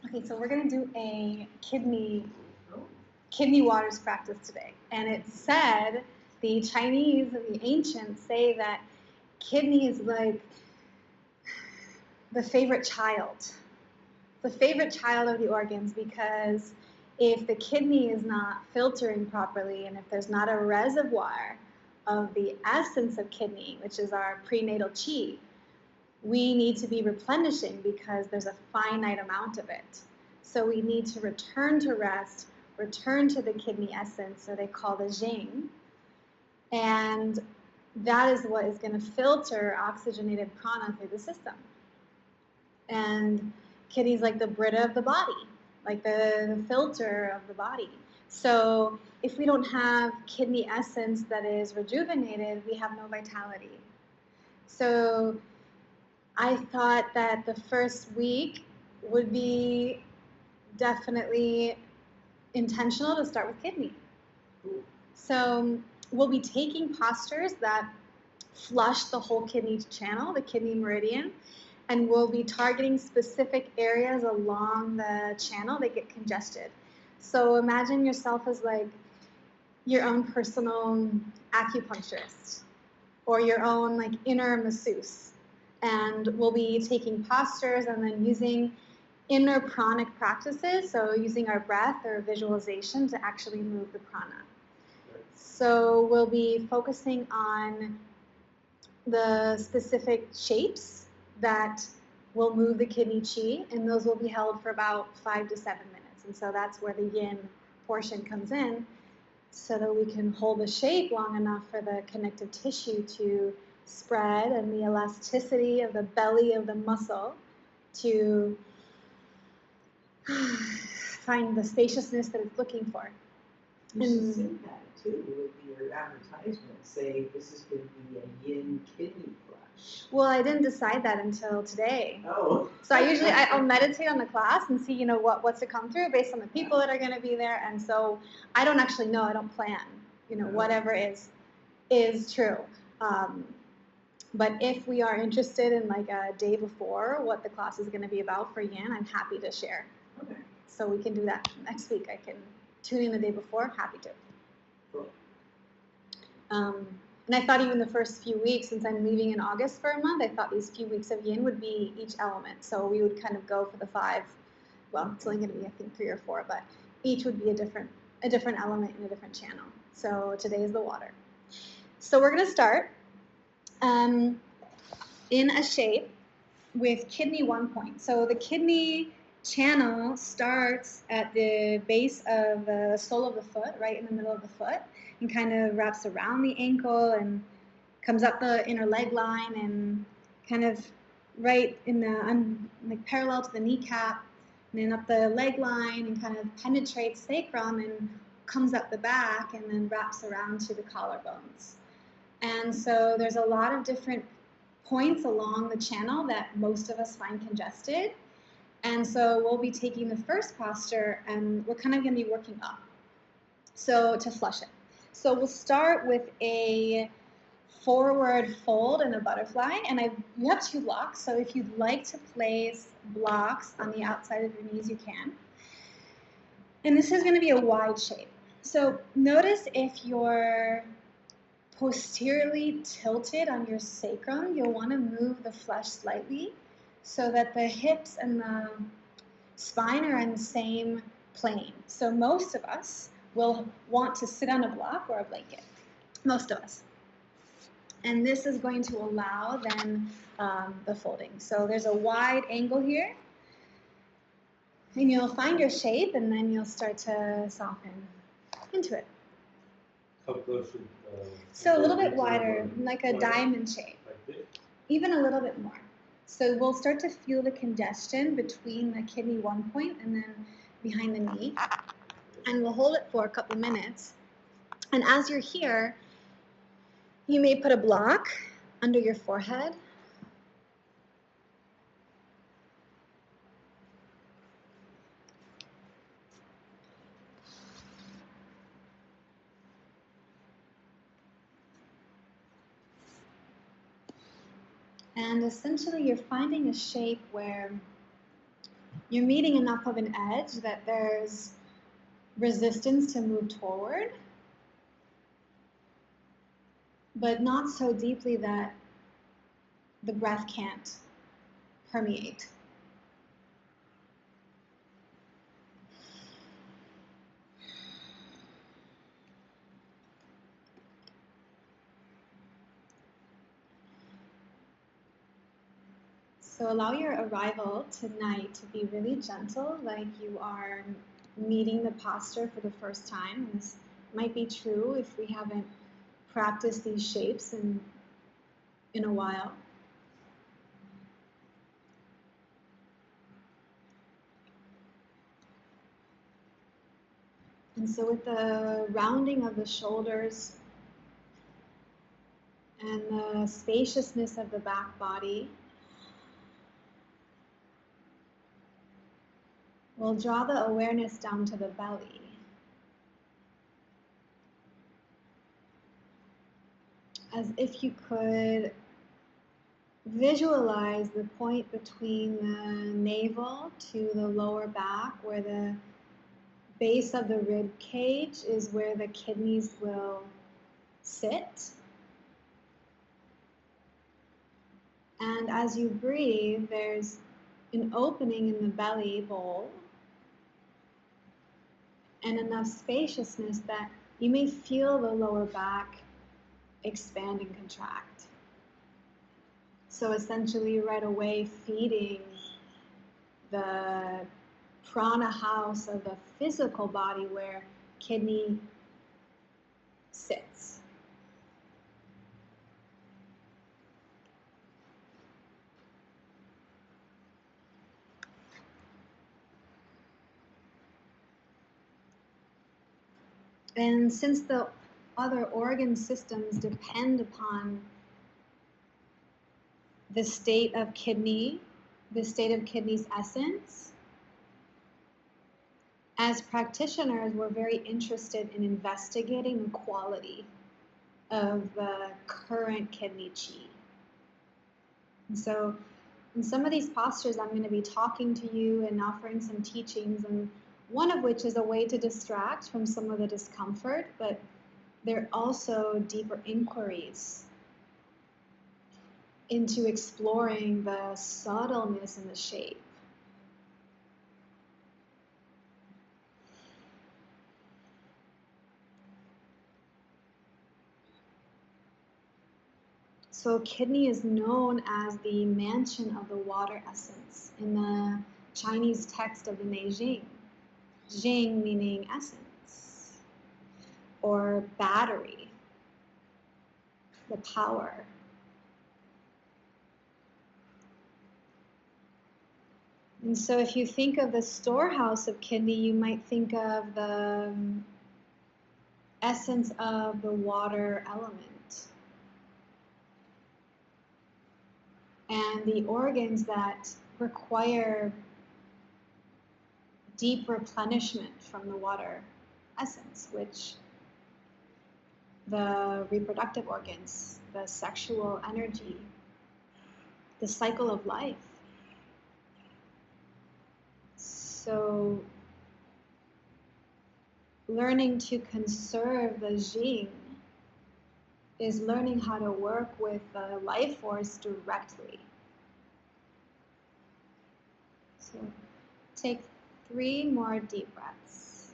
Okay, so we're going to do a kidney waters practice today. And it said, the Chinese and the ancients say that kidney is like the favorite child. The favorite child of the organs, because if the kidney is not filtering properly and if there's not a reservoir of the essence of kidney, which is our prenatal qi, we need to be replenishing because there's a finite amount of it. So we need to return to rest, return to the kidney essence, or they call the Jing. And that is what is going to filter oxygenated prana through the system. And kidney's like the Brita of the body, like the filter of the body. So if we don't have kidney essence that is rejuvenated, we have no vitality. So I thought that the first week would be definitely intentional to start with kidney. So we'll be taking postures that flush the whole kidney channel, the kidney meridian, and we'll be targeting specific areas along the channel that get congested. So imagine yourself as like your own personal acupuncturist or your own like inner masseuse. And we'll be taking postures and then using inner pranic practices, so using our breath or visualization to actually move the prana. So we'll be focusing on the specific shapes that will move the kidney qi, and those will be held for about 5 to 7 minutes. And so that's where the yin portion comes in, so that we can hold the shape long enough for the connective tissue to spread and the elasticity of the belly of the muscle to find the spaciousness that it's looking for. You should say that too with your advertisement. Say this is going to be a yin kidney flush. Well, I didn't decide that until today. Oh. So I'll meditate on the class and see, what's to come through based on the people that are going to be there. And so I don't actually know. I don't plan. Whatever is true. But if we are interested in like a day before what the class is going to be about for yin, I'm happy to share. Okay. So we can do that next week. I can tune in the day before. Happy to. Cool. And I thought even the first few weeks, since I'm leaving in August for a month, I thought these few weeks of yin would be each element. So we would kind of go for the 5. Well, it's only going to be, I think, 3 or 4, but each would be a different element in a different channel. So today is the water. So we're going to start in a shape with kidney 1 point. So the kidney channel starts at the base of the sole of the foot, right in the middle of the foot, and kind of wraps around the ankle and comes up the inner leg line and kind of right in the like parallel to the kneecap, and then up the leg line and kind of penetrates sacrum and comes up the back and then wraps around to the collarbones. And so there's a lot of different points along the channel that most of us find congested. And so we'll be taking the first posture and we're kind of going to be working up, so to flush it. So we'll start with a forward fold and a butterfly. And you have 2 blocks, so if you'd like to place blocks on the outside of your knees, you can. And this is going to be a wide shape. So notice if you're posteriorly tilted on your sacrum, you'll want to move the flesh slightly so that the hips and the spine are in the same plane. So most of us will want to sit on a block or a blanket. Most of us. And this is going to allow then the folding. So there's a wide angle here. And you'll find your shape and then you'll start to soften into it. How close should so a little bit wider, like a diamond shape. Like this? Even a little bit more. So we'll start to feel the congestion between the kidney 1 point and then behind the knee. And we'll hold it for a couple minutes. And as you're here, you may put a block under your forehead. And essentially you're finding a shape where you're meeting enough of an edge that there's resistance to move toward, but not so deeply that the breath can't permeate. So allow your arrival tonight to be really gentle, like you are meeting the posture for the first time. And this might be true if we haven't practiced these shapes in a while. And so with the rounding of the shoulders and the spaciousness of the back body, we'll draw the awareness down to the belly. As if you could visualize the point between the navel to the lower back, where the base of the rib cage is where the kidneys will sit. And as you breathe, there's an opening in the belly bowl and enough spaciousness that you may feel the lower back expand and contract. So essentially right away feeding the prana house of the physical body where kidney sits. And since the other organ systems depend upon the state of kidney's essence, as practitioners, we're very interested in investigating the quality of the current kidney chi. And so in some of these postures, I'm going to be talking to you and offering some teachings, and one of which is a way to distract from some of the discomfort, but they're also deeper inquiries into exploring the subtleness in the shape. So kidney is known as the mansion of the water essence in the Chinese text of the Neijing. Jing meaning essence, or battery, the power. And so if you think of the storehouse of kidney, you might think of the essence of the water element. And the organs that require deep replenishment from the water essence, which the reproductive organs, the sexual energy, the cycle of life. So learning to conserve the Jing is learning how to work with the life force directly. So take 3 more deep breaths.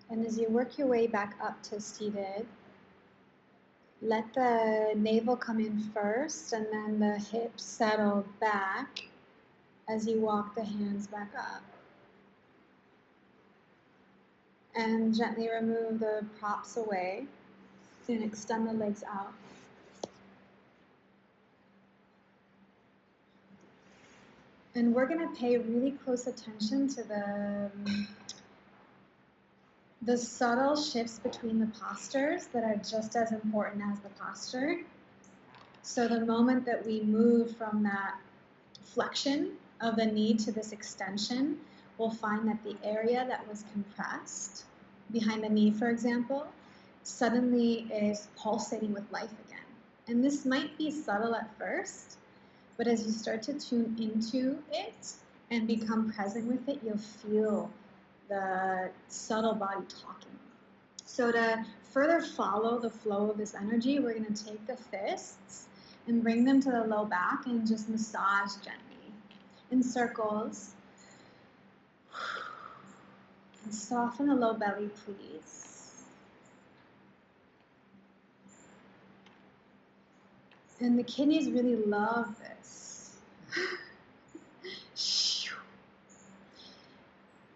And as you work your way back up to seated, let the navel come in first and then the hips settle back as you walk the hands back up. And gently remove the props away and extend the legs out. And we're going to pay really close attention to the subtle shifts between the postures that are just as important as the posture. So the moment that we move from that flexion of the knee to this extension, we'll find that the area that was compressed behind the knee, for example, suddenly is pulsating with life again. And this might be subtle at first, but as you start to tune into it and become present with it, you'll feel the subtle body talking. So to further follow the flow of this energy, we're going to take the fists and bring them to the low back and just massage gently in circles. And soften the low belly, please. And the kidneys really love this.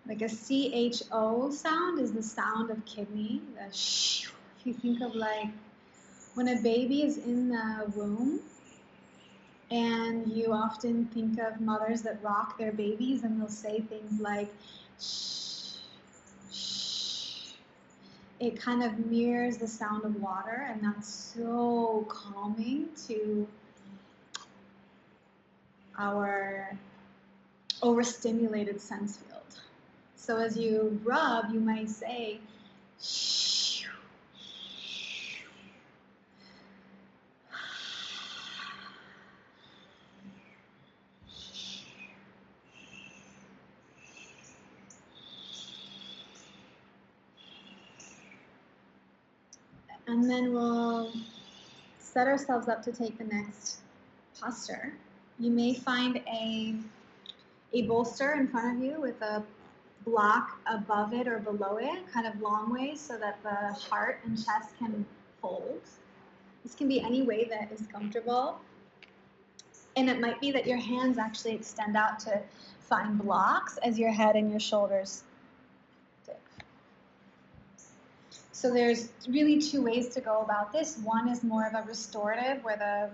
Like a CHO sound is the sound of kidney. The sh. If you think of like when a baby is in the womb, and you often think of mothers that rock their babies, and they'll say things like shh, shh. It kind of mirrors the sound of water, and that's so calming to our overstimulated sense field. So as you rub, you might say, shh. And then we'll set ourselves up to take the next posture. You may find a bolster in front of you with a block above it or below it, kind of long ways so that the heart and chest can fold. This can be any way that is comfortable. And it might be that your hands actually extend out to find blocks as your head and your shoulders dip. So there's really two ways to go about this. One is more of a restorative, where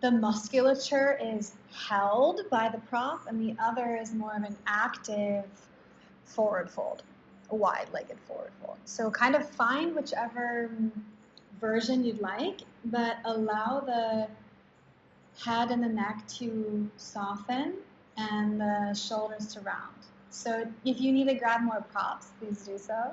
the musculature is held by the prop, and the other is more of an active forward fold, a wide-legged forward fold. So kind of find whichever version you'd like, but allow the head and the neck to soften and the shoulders to round. So if you need to grab more props, please do so.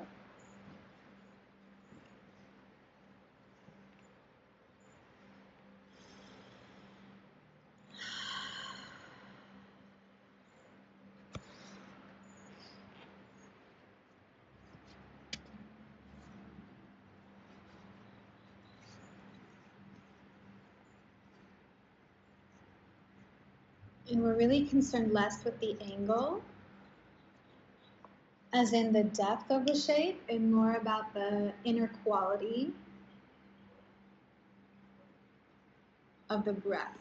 And we're really concerned less with the angle, as in the depth of the shape, and more about the inner quality of the breath.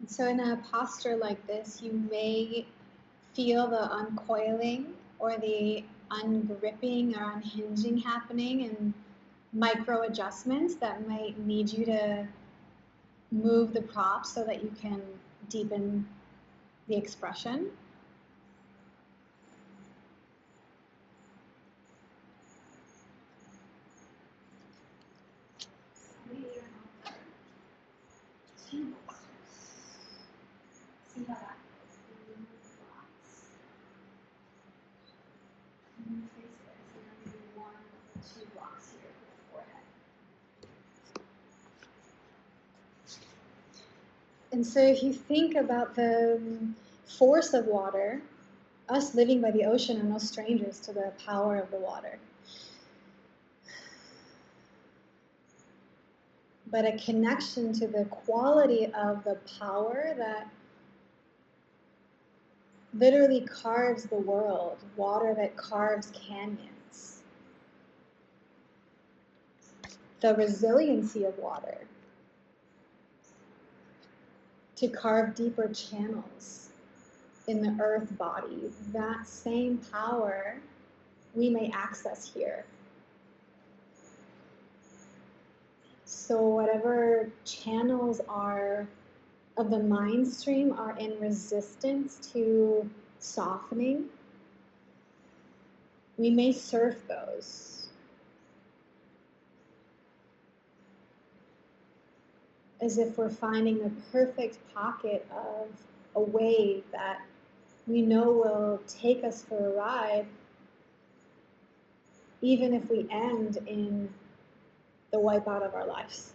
So in a posture like this, you may feel the uncoiling or the ungripping or unhinging happening, and micro adjustments that might need you to move the prop so that you can deepen the expression. See how that goes. Remove the blocks. And face it. So then maybe 1 or 2 blocks here for the forehead. And so if you think about the force of water, us living by the ocean are no strangers to the power of the water. But a connection to the quality of the power that literally carves the world, water that carves canyons. The resiliency of water to carve deeper channels in the earth body, that same power we may access here. So whatever channels are of the mind stream are in resistance to softening, we may surf those as if we're finding the perfect pocket of a wave that we know will take us for a ride, even if we end in the wipeout of our lives.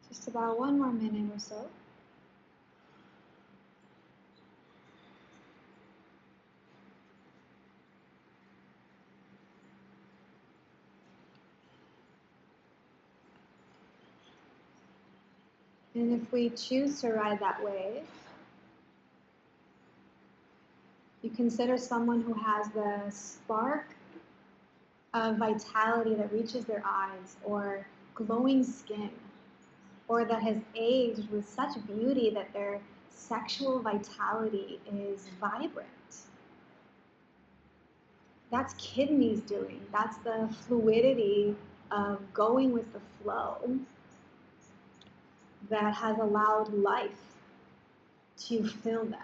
Just about one more minute or so. And if we choose to ride that wave, you consider someone who has the spark of vitality that reaches their eyes, or glowing skin, or that has aged with such beauty that their sexual vitality is vibrant. That's kidneys doing. That's the fluidity of going with the flow that has allowed life to fill them.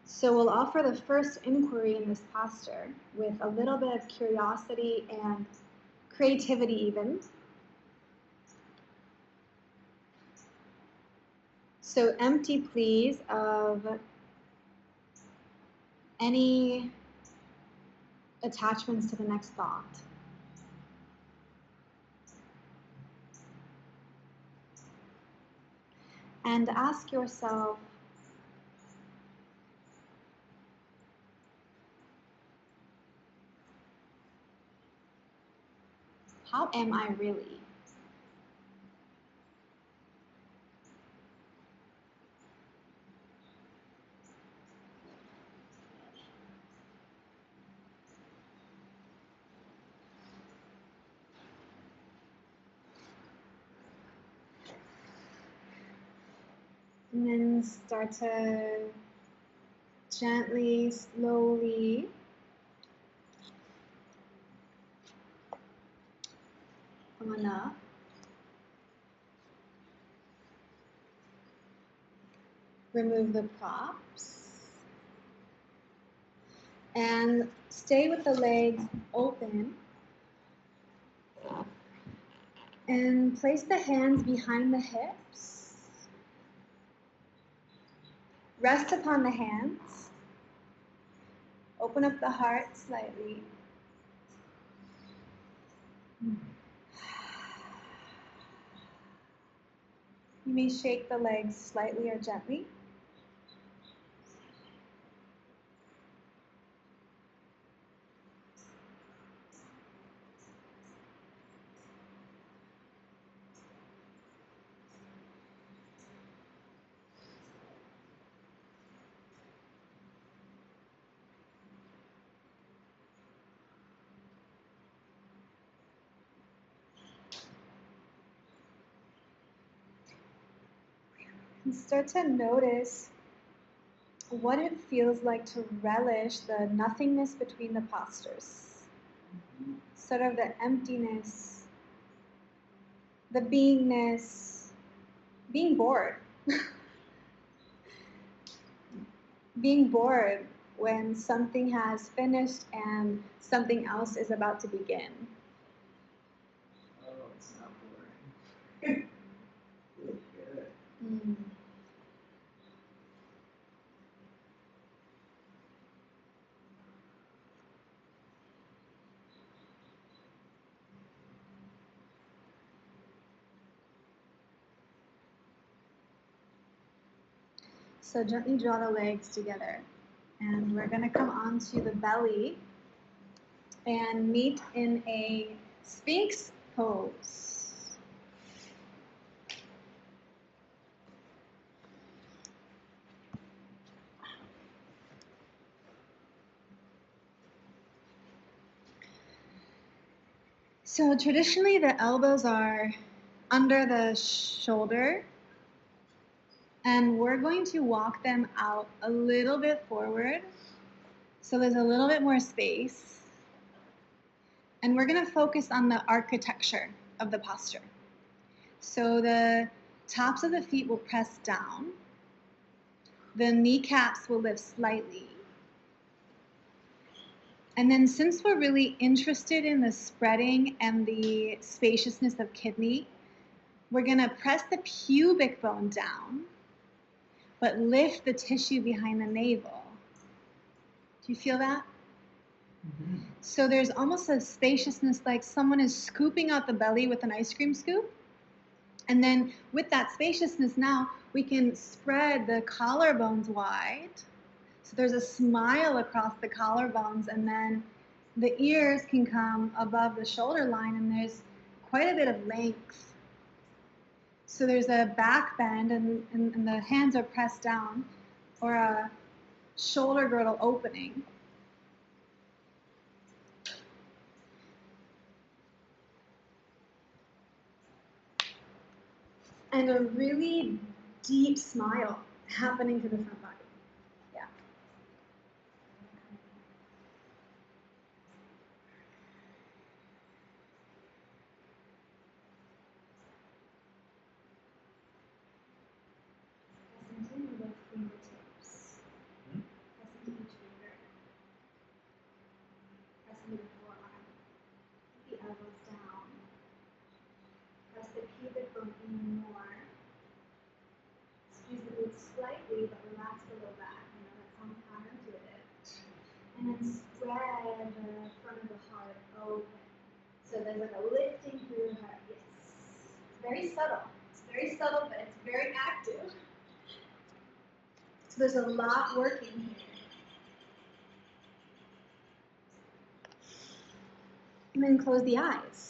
So we'll offer the first inquiry in this posture with a little bit of curiosity and creativity even. So empty, please, of any attachments to the next thought. And ask yourself, how am I really? And then start to gently, slowly come on up. Remove the props. And stay with the legs open. And place the hands behind the hips. Rest upon the hands. Open up the heart slightly. You may shake the legs slightly or gently. And start to notice what it feels like to relish the nothingness between the postures. Sort of the emptiness, the beingness, being bored. Being bored when something has finished and something else is about to begin. Oh, it's not boring. Really good. So gently draw the legs together. And we're going to come onto the belly and meet in a Sphinx pose. So traditionally the elbows are under the shoulder, and we're going to walk them out a little bit forward so there's a little bit more space. And we're going to focus on the architecture of the posture. So the tops of the feet will press down. The kneecaps will lift slightly. And then since we're really interested in the spreading and the spaciousness of kidney, we're going to press the pubic bone down, but lift the tissue behind the navel. Do you feel that? Mm-hmm. So there's almost a spaciousness, like someone is scooping out the belly with an ice cream scoop. And then with that spaciousness now, we can spread the collarbones wide. So there's a smile across the collarbones, and then the ears can come above the shoulder line, and there's quite a bit of length. So there's a back bend, and the hands are pressed down, or a shoulder girdle opening. And a really deep smile happening to the front body. Yeah. Press into the fingertips. Press into each finger. Press into the forearm. Keep the elbows down. Press the pubic bone in more. Squeeze the glutes slightly, but relax the low back. You know, that sounds counterintuitive. And then spread the front of the heart open. So there's like a lifting through the heart. Yes. It's very subtle. It's very subtle, but it's very active. So there's a lot working here. And then close the eyes.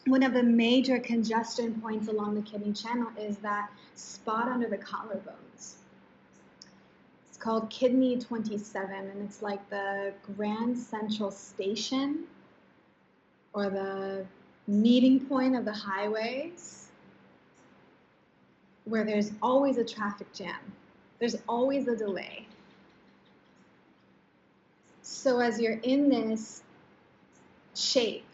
One of the major congestion points along the kidney channel is that spot under the collarbones. It's called Kidney 27, and it's like the Grand Central Station, or the meeting point of the highways, where there's always a traffic jam. There's always a delay. So as you're in this shape,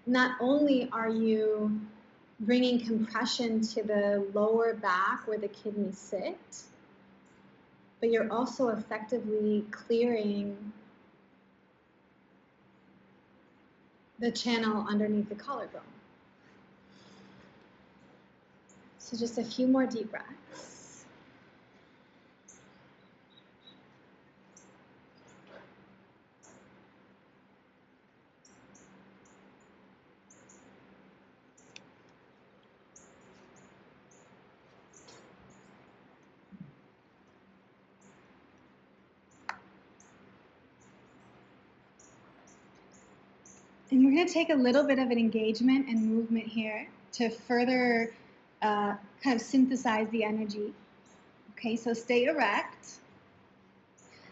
not only are you bringing compression to the lower back where the kidneys sit, but you're also effectively clearing the channel underneath the collarbone. So just a few more deep breaths. And we're going to take a little bit of an engagement and movement here to further kind of synthesize the energy. Okay, so stay erect.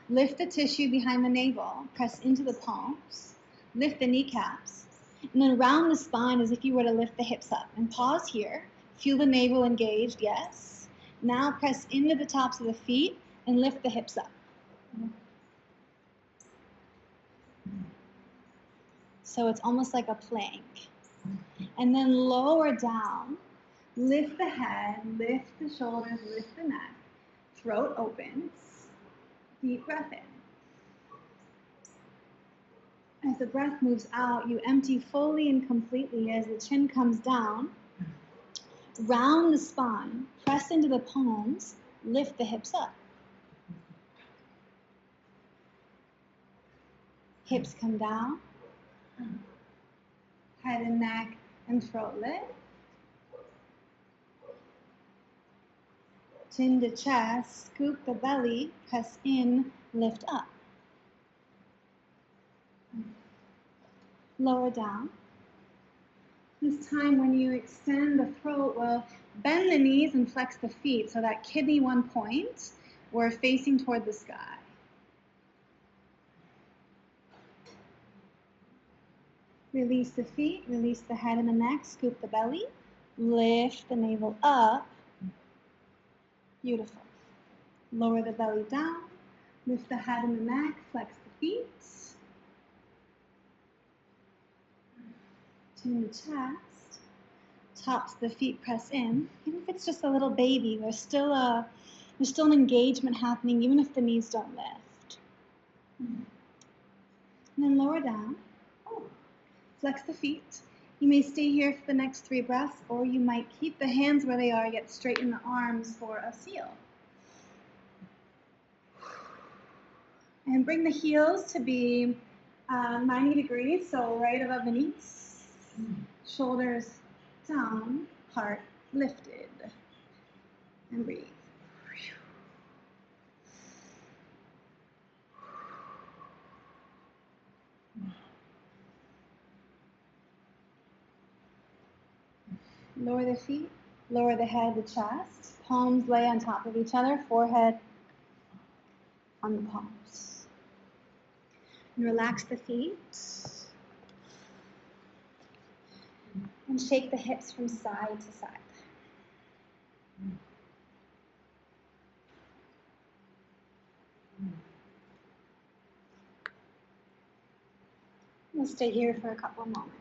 Lift the tissue behind the navel. Press into the palms. Lift the kneecaps. And then round the spine as if you were to lift the hips up. And pause here. Feel the navel engaged, yes. Now press into the tops of the feet and lift the hips up. So it's almost like a plank. And then lower down, lift the head, lift the shoulders, lift the neck. Throat opens. Deep breath in. As the breath moves out, you empty fully and completely as the chin comes down. Round the spine, press into the palms, lift the hips up. Hips come down. Head and neck and throat lift. Chin to chest, scoop the belly, press in, lift up. Lower down. This time when you extend the throat, well, bend the knees and flex the feet so that kidney 1 point, we're facing toward the sky. Release the feet, release the head and the neck, scoop the belly, lift the navel up. Beautiful. Lower the belly down, lift the head and the neck, flex the feet. Chin the chest, tops the feet press in. Even if it's just a little baby, there's still an engagement happening even if the knees don't lift. And then lower down, flex the feet. You may stay here for the next 3 breaths, or you might keep the hands where they are, yet straighten the arms for a seal. And bring the heels to be 90 degrees, so right above the knees. Shoulders down, heart lifted. And breathe. Lower the feet, lower the head, the chest. Palms lay on top of each other, forehead on the palms. And relax the feet. And shake the hips from side to side. We'll stay here for a couple moments.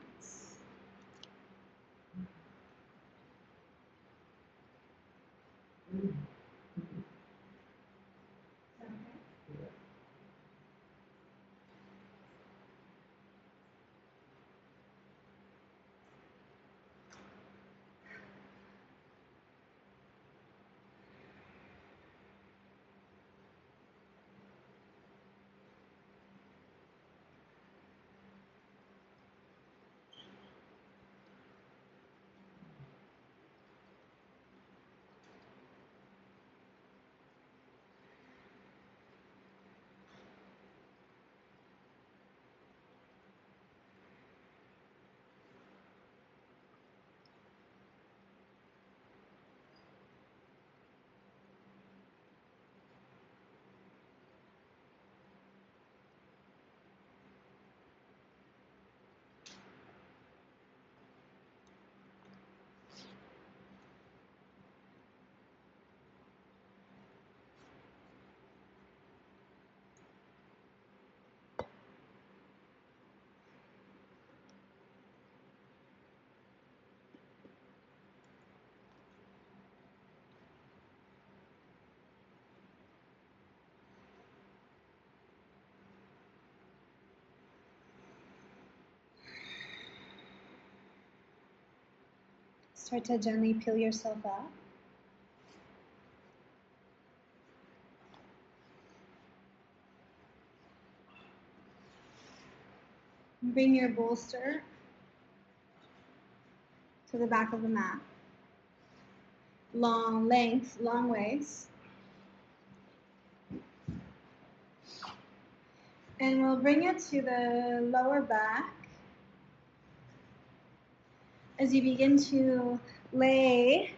Start to gently peel yourself up. Bring your bolster to the back of the mat. Long length, long waist. And we'll bring it to the lower back as you begin to lay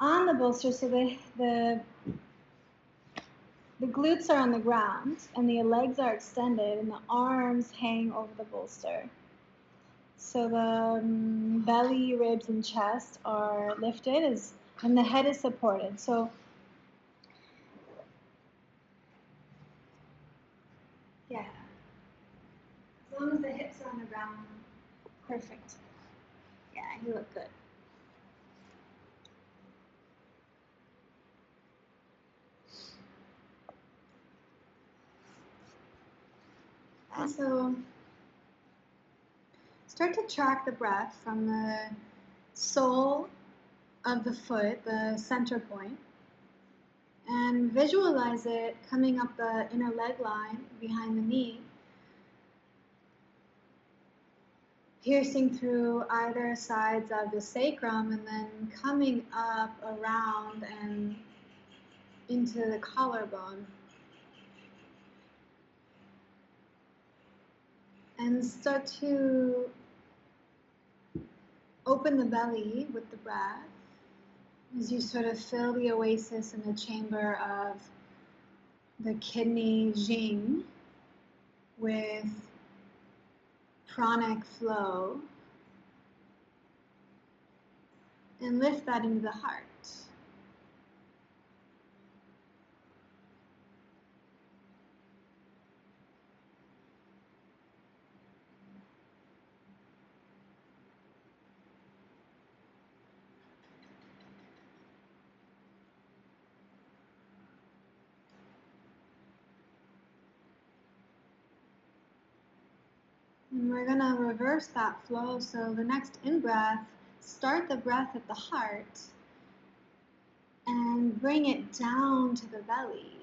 on the bolster so the glutes are on the ground and the legs are extended and the arms hang over the bolster. So the belly, ribs, and chest are lifted and the head is supported. So yeah, as long as the hips are on the ground, perfect. Yeah, you look good. So start to track the breath from the sole of the foot, the center point, and visualize it coming up the inner leg line behind the knee. piercing through either sides of the sacrum and then coming up around and into the collarbone. And start to open the belly with the breath as you sort of fill the oasis in the chamber of the Kidney Jing with pranic flow, and lift that into the heart. And we're going to reverse that flow. So the next in-breath, start the breath at the heart and bring it down to the belly.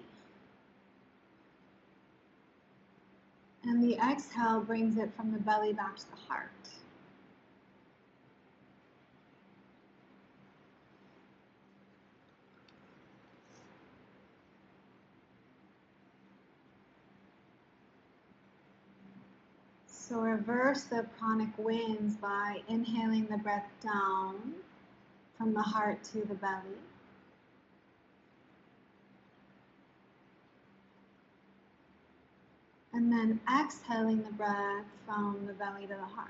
And the exhale brings it from the belly back to the heart. So reverse the pranic winds by inhaling the breath down from the heart to the belly. And then exhaling the breath from the belly to the heart.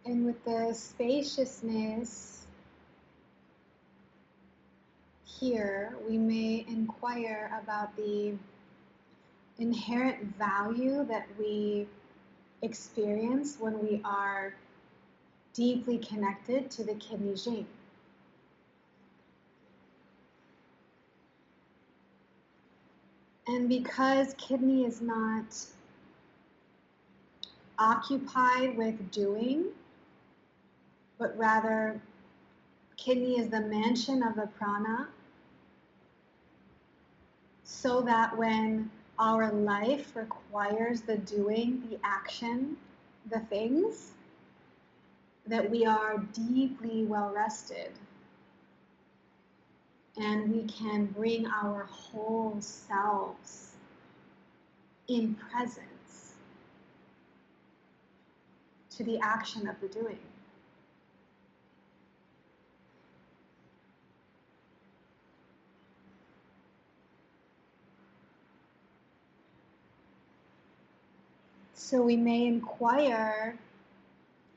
And with the spaciousness here, we may inquire about the inherent value that we experience when we are deeply connected to the Kidney Jing. And because kidney is not occupied with doing, but rather kidney is the mansion of the prana, so that when our life requires the doing, the action, the things, that we are deeply well rested and we can bring our whole selves in presence to the action of the doing. So we may inquire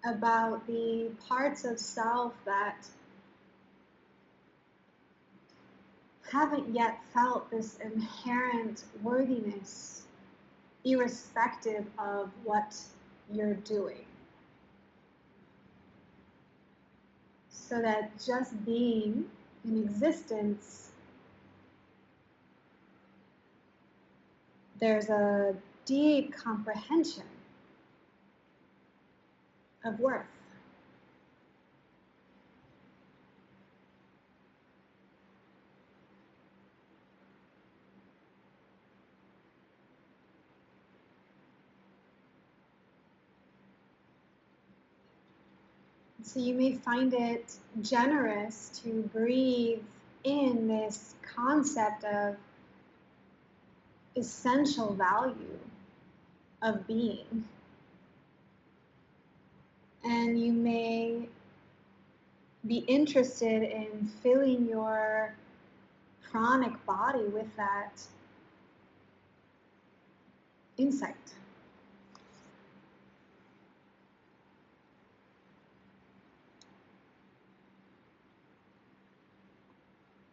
about the parts of self that haven't yet felt this inherent worthiness, irrespective of what you're doing. So that just being in existence, there's a deep comprehension of worth. So you may find it generous to breathe in this concept of essential value of being. And you may be interested in filling your pranic body with that insight.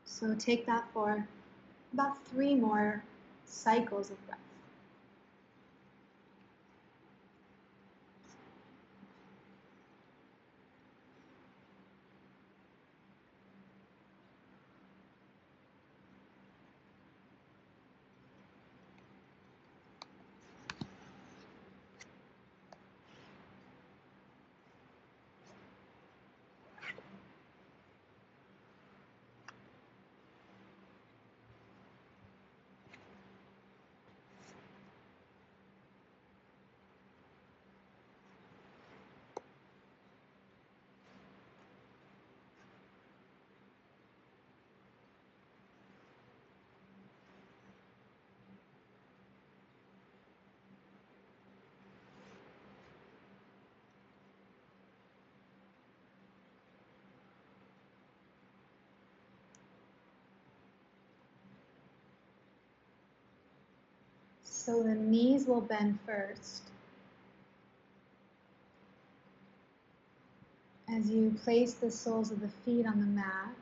So take that for about 3 more cycles of breath. So the knees will bend first. As you place the soles of the feet on the mat.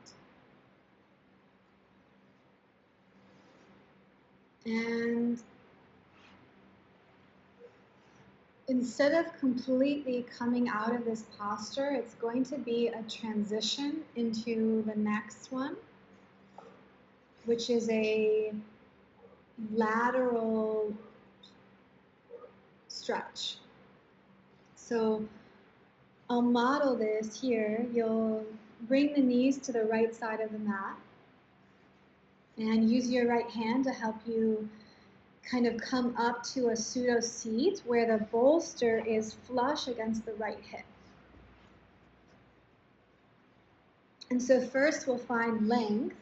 And instead of completely coming out of this posture, it's going to be a transition into the next one, which is a lateral stretch. So I'll model this here. You'll bring the knees to the right side of the mat and use your right hand to help you kind of come up to a pseudo seat where the bolster is flush against the right hip. And so first we'll find length.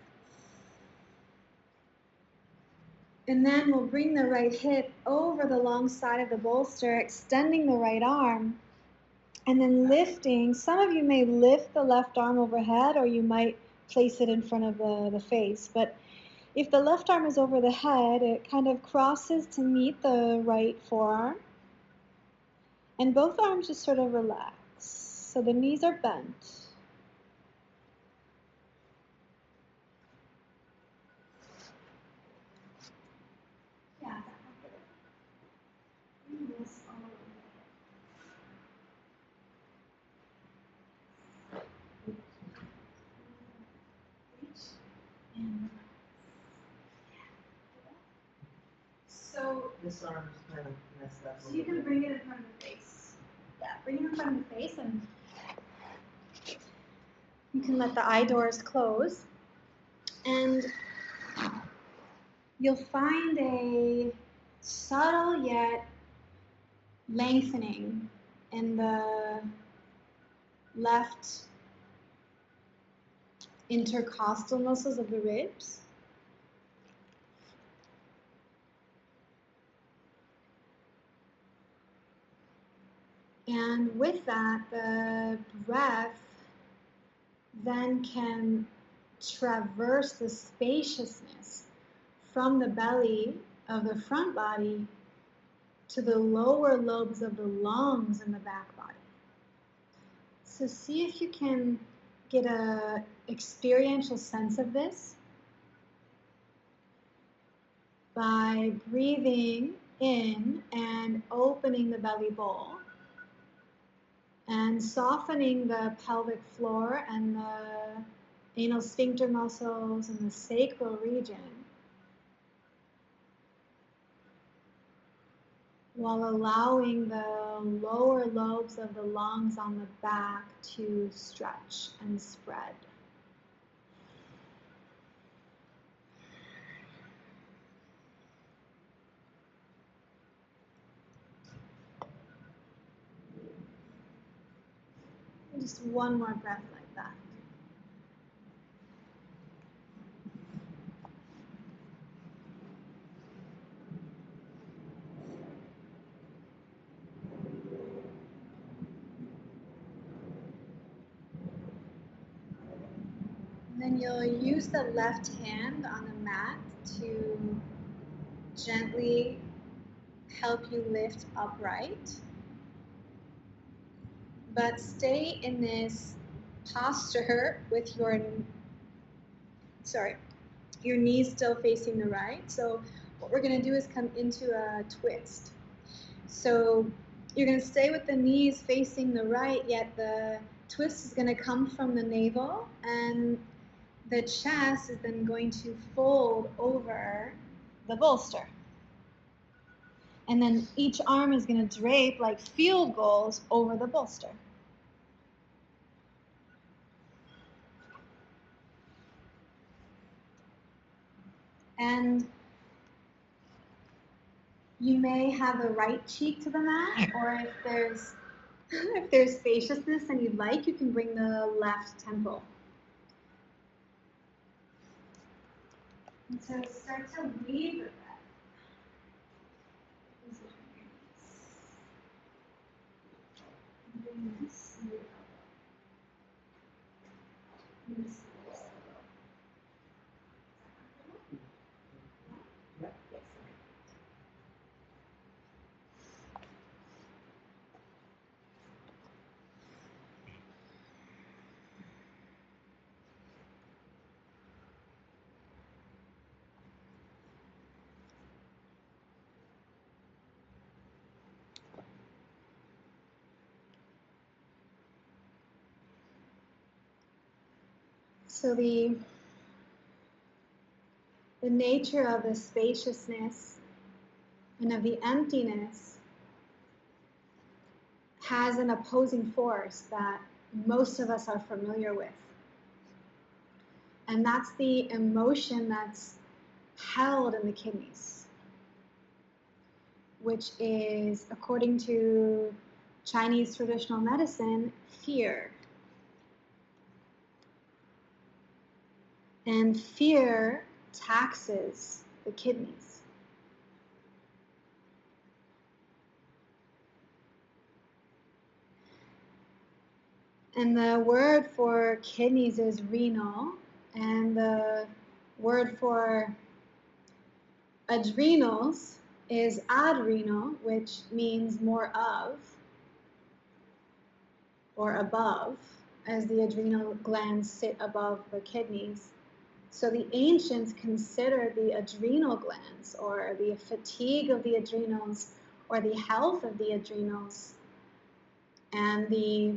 And then we'll bring the right hip over the long side of the bolster, extending the right arm, and then lifting. Some of you may lift the left arm overhead, or you might place it in front of the face. But if the left arm is over the head, it kind of crosses to meet the right forearm. And both arms just sort of relax. So the knees are bent. Yeah. So This arm's kind of messed up. you can bring it in front of the face. Yeah, bring it in front of the face, and you can let the eye doors close. And you'll find a subtle yet lengthening in the left intercostal muscles of the ribs. And with that, the breath then can traverse the spaciousness from the belly of the front body to the lower lobes of the lungs in the back body. So see if you can get an experiential sense of this by breathing in and opening the belly bowl and softening the pelvic floor and the anal sphincter muscles and the sacral region, while allowing the lower lobes of the lungs on the back to stretch and spread. Just one more breath like that. Then you'll use the left hand on the mat to gently help you lift upright. But stay in this posture with your knees still facing the right. So what we're going to do is come into a twist. So you're going to stay with the knees facing the right, yet the twist is going to come from the navel, and the chest is then going to fold over the bolster. And then each arm is going to drape like field goals over the bolster. And you may have the right cheek to the mat, or if there's spaciousness and you'd like, you can bring the left temple. And so start to weave your breath. Bring this to your elbow. This. So the nature of the spaciousness and of the emptiness has an opposing force that most of us are familiar with. And that's the emotion that's held in the kidneys, which is, according to Chinese traditional medicine, fear. And fear taxes the kidneys. And the word for kidneys is renal, and the word for adrenals is adrenal, which means more of or above, as the adrenal glands sit above the kidneys. So the ancients considered the adrenal glands, or the fatigue of the adrenals, or the health of the adrenals, and the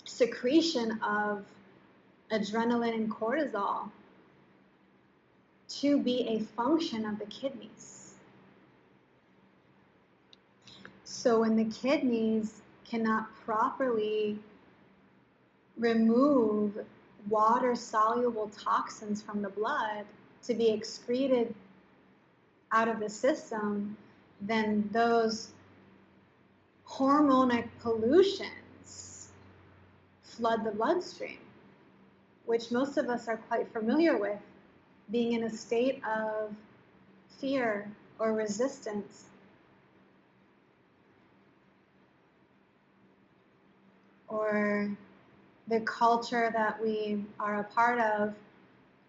secretion of adrenaline and cortisol to be a function of the kidneys. So when the kidneys cannot properly remove water-soluble toxins from the blood to be excreted out of the system, then those hormonic pollutions flood the bloodstream, which most of us are quite familiar with, being in a state of fear or resistance, or the culture that we are a part of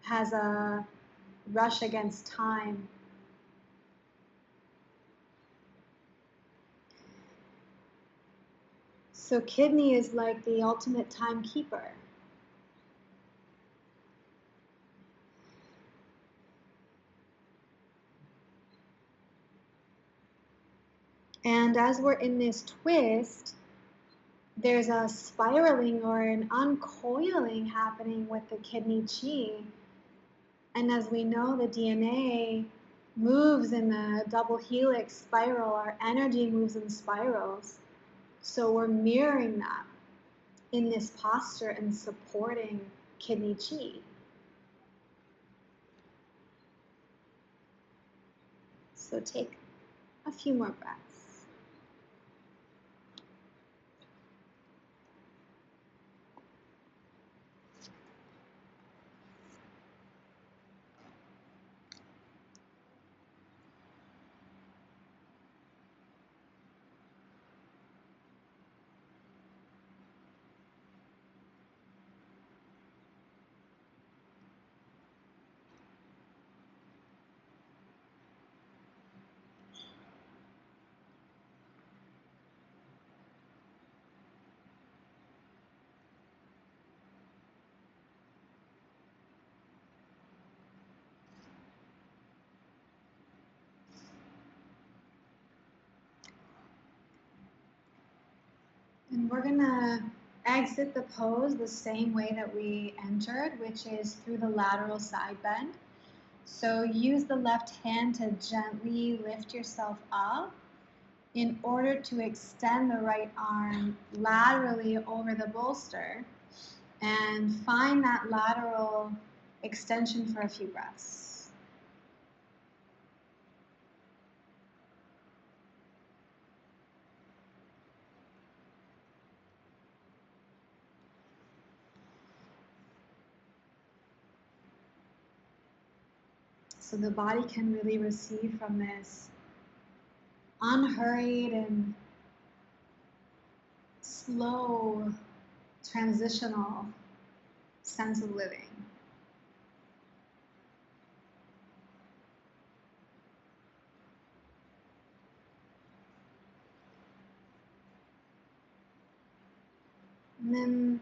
has a rush against time. So kidney is like the ultimate timekeeper. And as we're in this twist, there's a spiraling or an uncoiling happening with the kidney chi. And as we know, the DNA moves in the double helix spiral. Our energy moves in spirals. So we're mirroring that in this posture and supporting kidney chi. So take a few more breaths. And we're gonna exit the pose the same way that we entered, which is through the lateral side bend. So use the left hand to gently lift yourself up in order to extend the right arm laterally over the bolster and find that lateral extension for a few breaths. So the body can really receive from this unhurried and slow, transitional sense of living. And then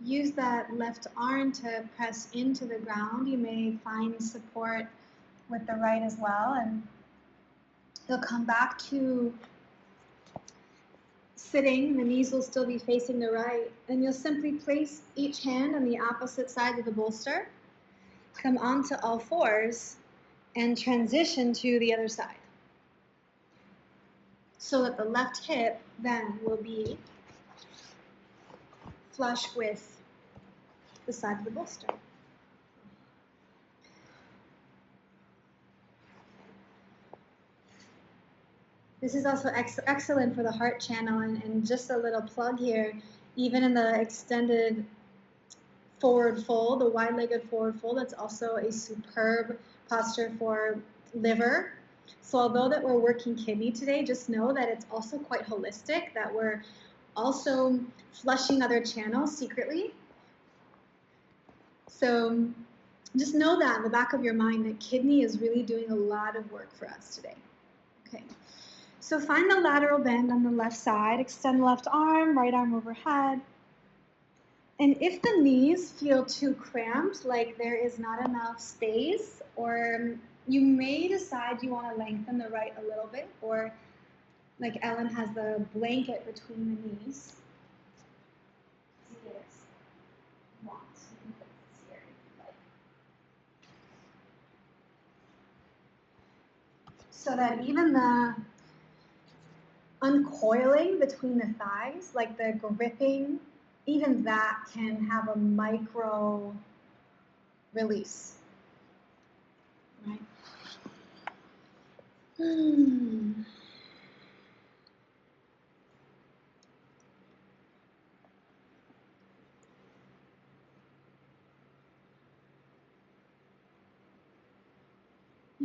use that left arm to press into the ground. You may find support with the right as well, and you'll come back to sitting, the knees will still be facing the right, and you'll simply place each hand on the opposite side of the bolster, come onto all fours, and transition to the other side. So that the left hip then will be flush with the side of the bolster. This is also excellent for the heart channel, and just a little plug here, even in the extended forward fold, the wide-legged forward fold, that's also a superb posture for liver. So although that we're working kidney today, just know that it's also quite holistic, that we're also flushing other channels secretly. So just know that in the back of your mind that kidney is really doing a lot of work for us today. Okay. So find the lateral bend on the left side, extend the left arm, right arm overhead. And if the knees feel too cramped, like there is not enough space, or you may decide you want to lengthen the right a little bit, or like Ellen has the blanket between the knees. So that even the uncoiling between the thighs, like the gripping, even that can have a micro release, right? And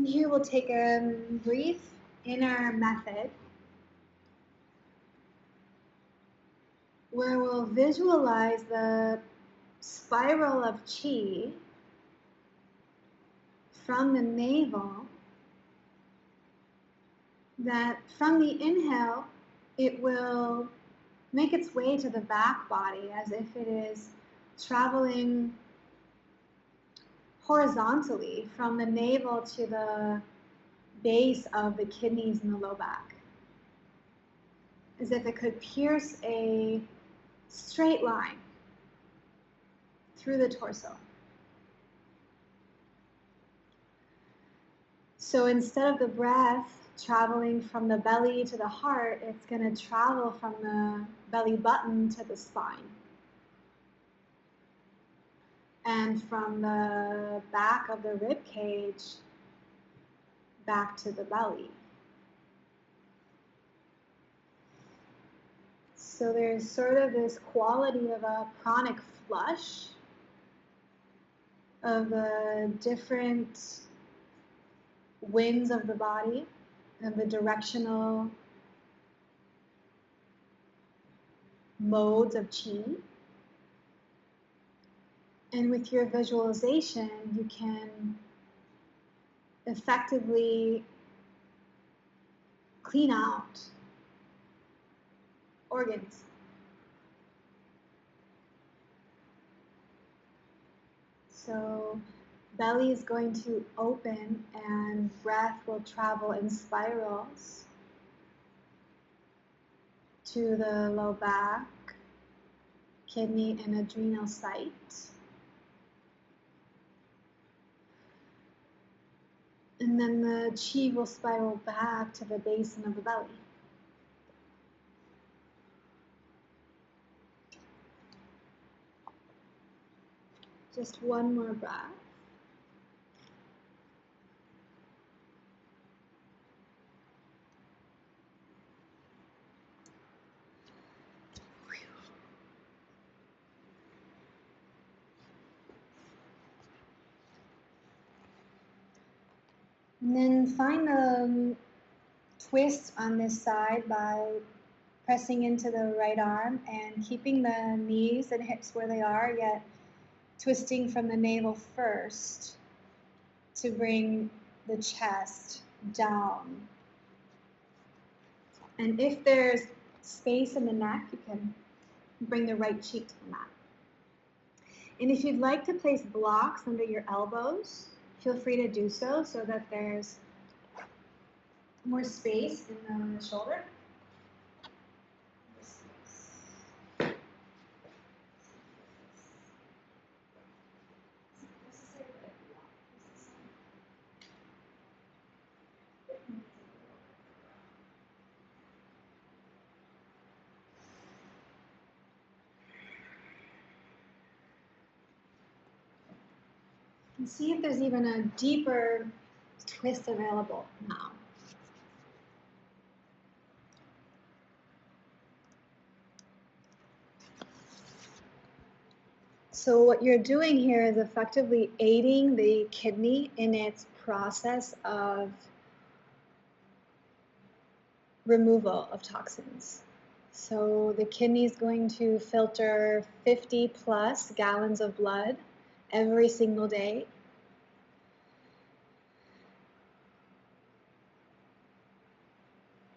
here we'll take a brief inner method where we'll visualize the spiral of chi from the navel, that from the inhale, it will make its way to the back body as if it is traveling horizontally from the navel to the base of the kidneys in the low back, as if it could pierce a straight line through the torso. So instead of the breath traveling from the belly to the heart, it's going to travel from the belly button to the spine, and from the back of the rib cage back to the belly. So there's sort of this quality of a pranic flush of the different winds of the body and the directional modes of chi. And with your visualization, you can effectively clean out organs. So belly is going to open and breath will travel in spirals to the low back, kidney and adrenal site. And then the chi will spiral back to the basin of the belly. Just one more breath. And then find the twist on this side by pressing into the right arm and keeping the knees and hips where they are, yet twisting from the navel first to bring the chest down. And if there's space in the neck, you can bring the right cheek to the mat. And if you'd like to place blocks under your elbows, feel free to do so that there's more space in the shoulder. Just And see if there's even a deeper twist available now. So what you're doing here is effectively aiding the kidney in its process of removal of toxins. So the kidney is going to filter 50 plus gallons of blood every single day.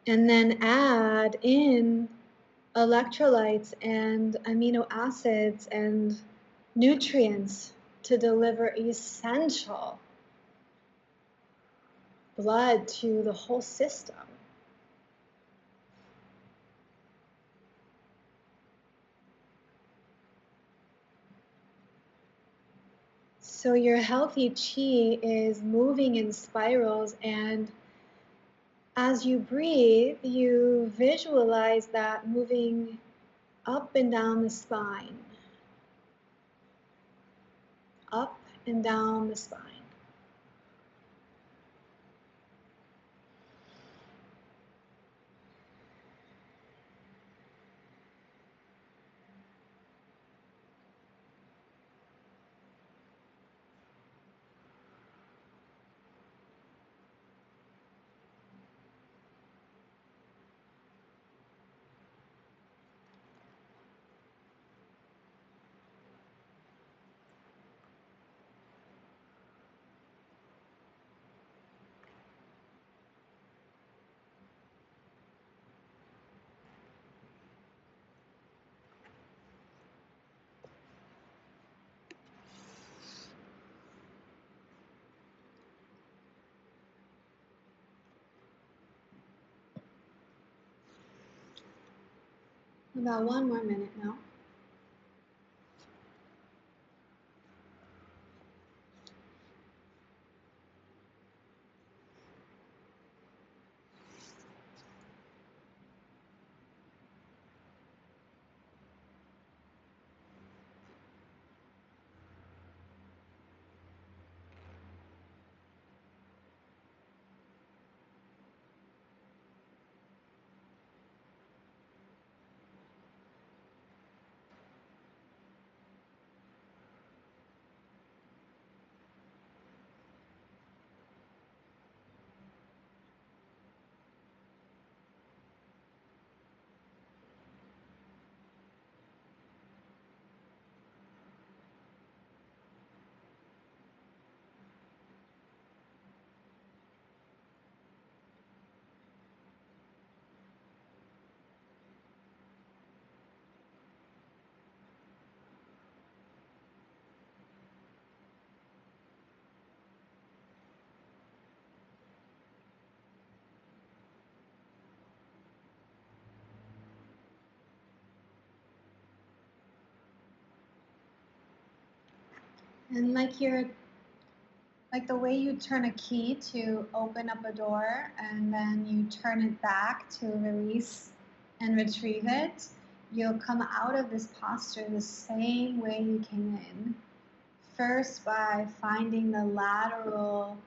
And then add in electrolytes and amino acids and nutrients to deliver essential blood to the whole system. So your healthy chi is moving in spirals, and as you breathe, you visualize that moving up and down the spine, up and down the spine. About 1 more minute now. And like the way you turn a key to open up a door and then you turn it back to release and retrieve it, you'll come out of this posture the same way you came in. First by finding the lateral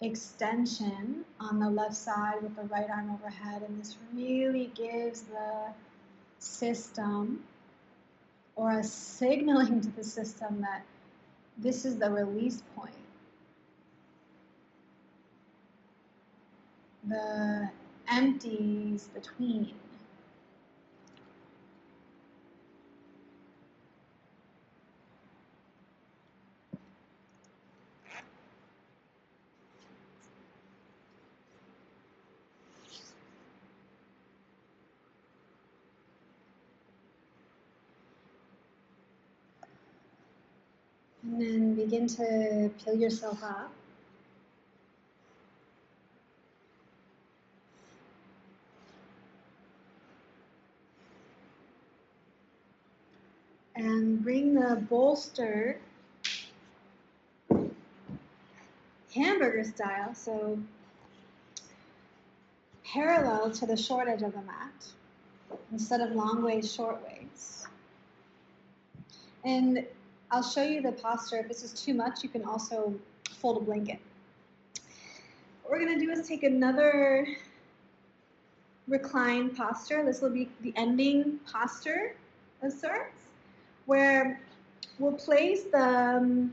extension on the left side with the right arm overhead, and this really gives the system, or a signaling to the system, that this is the release point. The empties between. And then begin to peel yourself up. And bring the bolster hamburger style, so parallel to the short edge of the mat instead of long ways, short ways. And I'll show you the posture. If this is too much, you can also fold a blanket. What we're going to do is take another reclined posture. This will be the ending posture of sorts, where we'll place we'll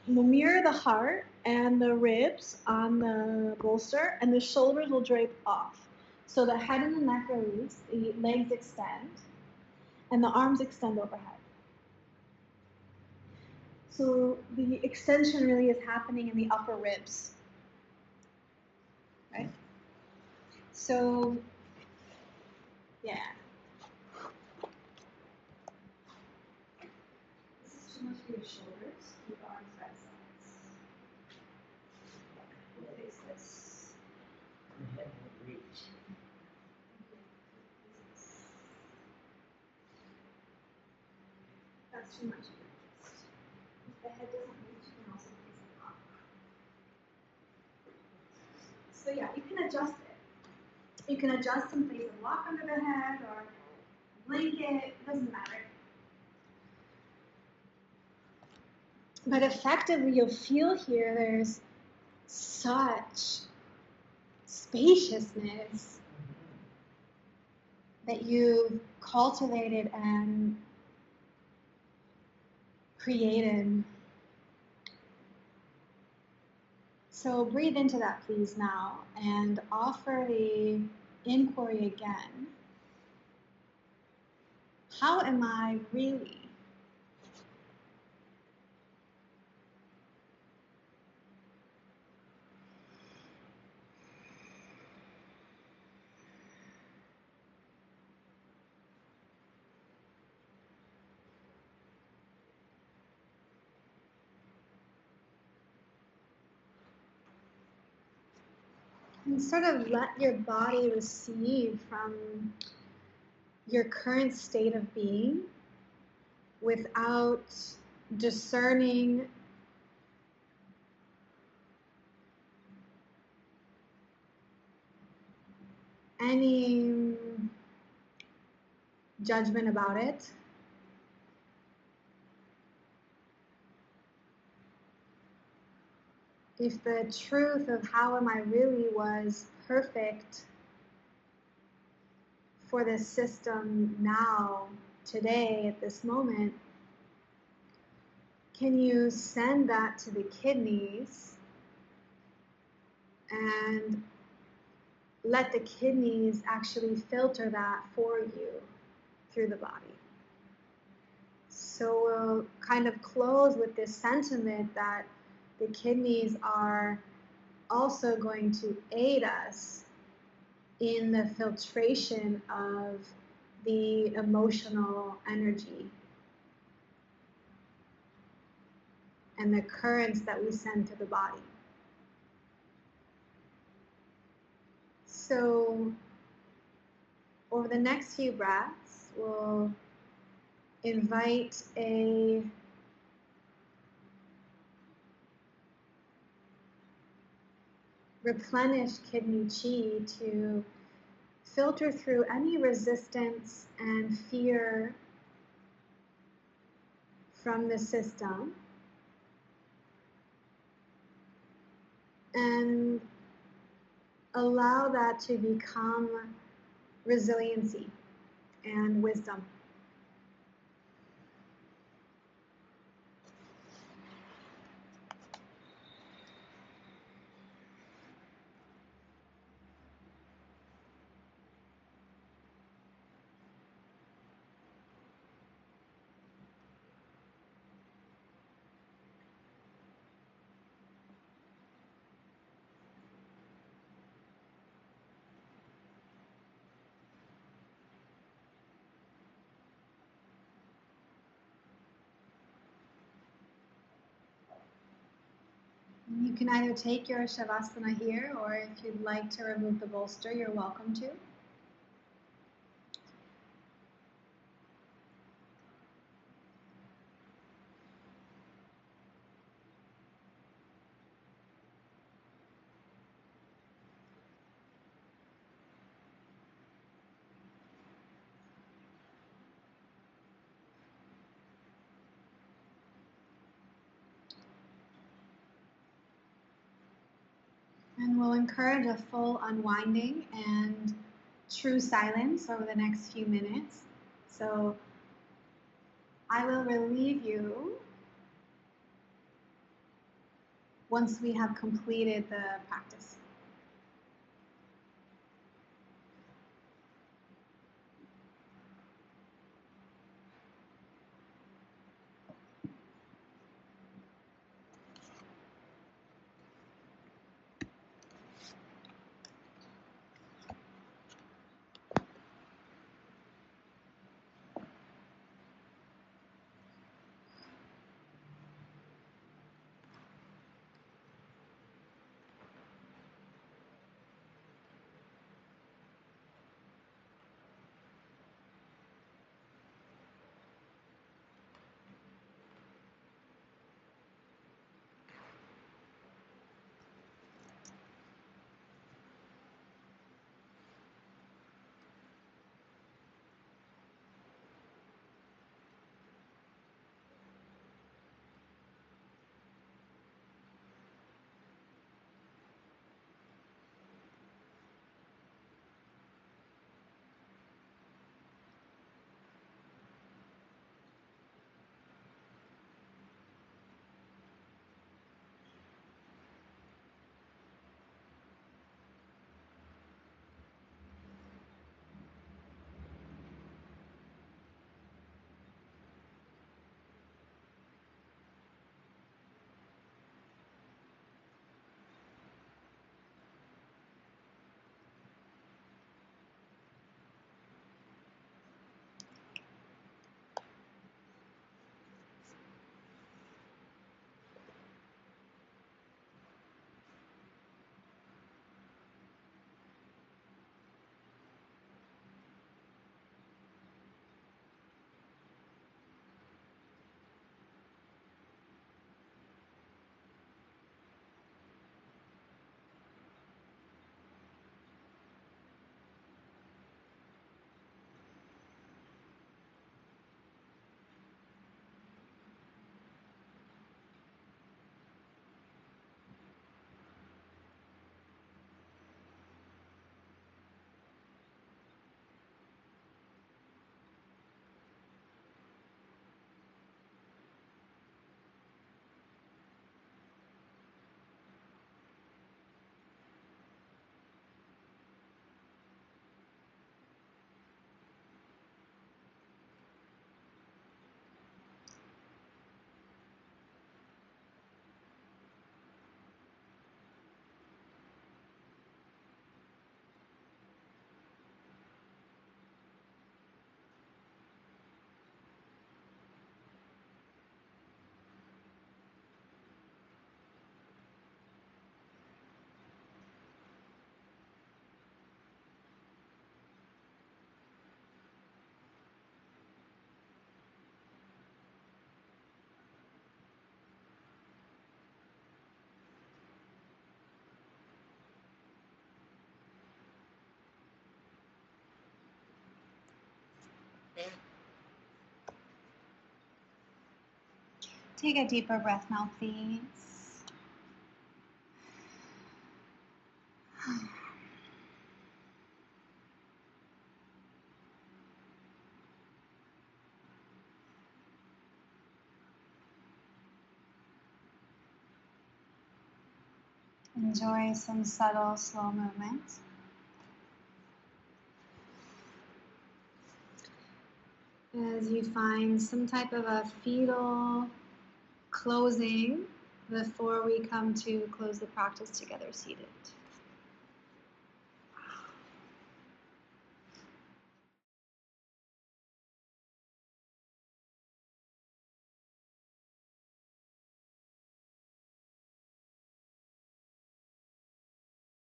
mirror the heart and the ribs on the bolster, and the shoulders will drape off. So the head and the neck release, the legs extend, and the arms extend overhead. So the extension really is happening in the upper ribs, right? So, yeah. This is too much for your shoulders. Keep arms right sides. What is this? The head won't reach. That's too much of your wrist. If the head doesn't reach, you can also place it up. So yeah, you can adjust it. You can adjust and place a block under the head or a blanket, it doesn't matter. But effectively, you'll feel here there's such spaciousness that you've cultivated and created. So breathe into that, please, now, and offer the inquiry again. How am I really? And sort of let your body receive from your current state of being without discerning any judgment about it. If the truth of how am I really was perfect for this system now, today, at this moment, can you send that to the kidneys and let the kidneys actually filter that for you through the body? So we'll kind of close with this sentiment that the kidneys are also going to aid us in the filtration of the emotional energy and the currents that we send to the body. So over the next few breaths, we'll invite a replenished kidney chi to filter through any resistance and fear from the system and allow that to become resiliency and wisdom. You can either take your Shavasana here, or if you'd like to remove the bolster, you're welcome to. And we'll encourage a full unwinding and true silence over the next few minutes. So I will relieve you once we have completed the practice. Take a deeper breath now, please. Enjoy some subtle, slow movements. As you find some type of a fetal closing before we come to close the practice together seated.